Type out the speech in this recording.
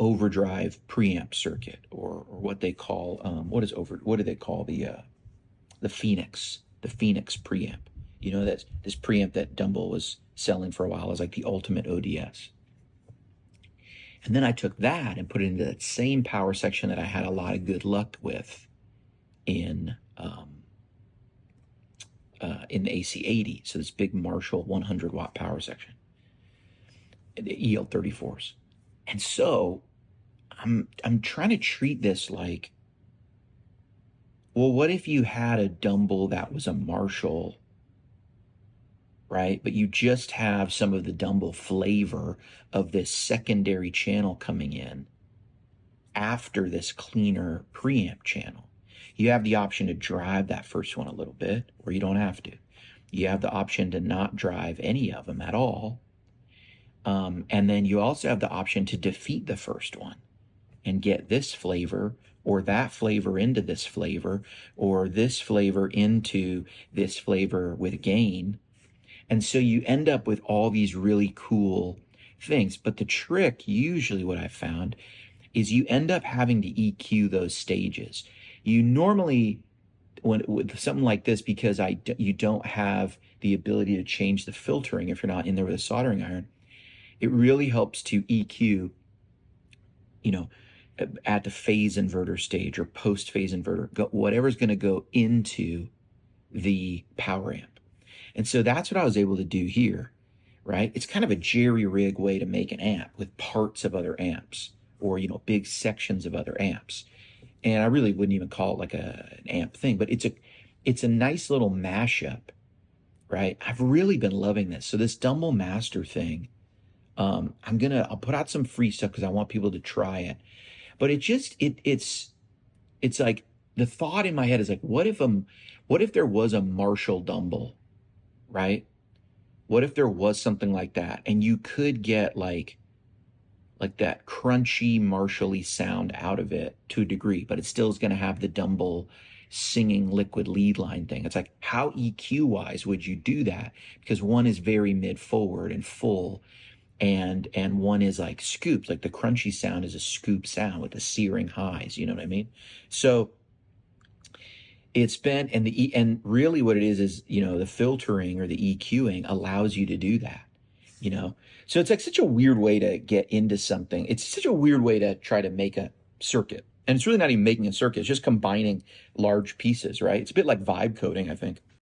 overdrive preamp circuit, or what they call what do they call the Phoenix preamp. You know, that's this preamp that Dumble was selling for a while as like the ultimate ODS. And then I took that and put it into that same power section that I had a lot of good luck with in the AC80. So this big Marshall 100 watt power section, the EL34s. And so I'm trying to treat this like, well, what if you had a Dumble that was a Marshall, right? But you just have some of the Dumble flavor of this secondary channel coming in after this cleaner preamp channel. You have the option to drive that first one a little bit, or you don't have to. You have the option to not drive any of them at all. And then you also have the option to defeat the first one and get this flavor or that flavor into this flavor, or this flavor into this flavor with gain. And so you end up with all these really cool things. But the trick, usually what I've found, is you end up having to EQ those stages. You normally, with something like this, because you don't have the ability to change the filtering if you're not in there with a soldering iron, it really helps to EQ, you know, at the phase inverter stage or post phase inverter, whatever's going to go into the power amp. And so that's what I was able to do here, right? It's kind of a jerry rig way to make an amp with parts of other amps, or, you know, big sections of other amps. And I really wouldn't even call it like an amp thing, but it's a nice little mashup, right? I've really been loving this. So this Dumble Master thing, I'll put out some free stuff because I want people to try it. But it's like, the thought in my head is like, what if there was a Marshall Dumble, right? What if there was something like that, and you could get like that crunchy Marshall-y sound out of it to a degree, but it still is going to have the Dumble singing liquid lead line thing. It's like, how EQ wise would you do that? Because one is very mid forward and full, and one is like scoops. Like the crunchy sound is a scoop sound with the searing highs. You know what I mean? So it's been, and really what it is, you know, the filtering or the EQing allows you to do that, you know? So it's like such a weird way to get into something. It's such a weird way to try to make a circuit. And it's really not even making a circuit. It's just combining large pieces, right? It's a bit like vibe coding, I think.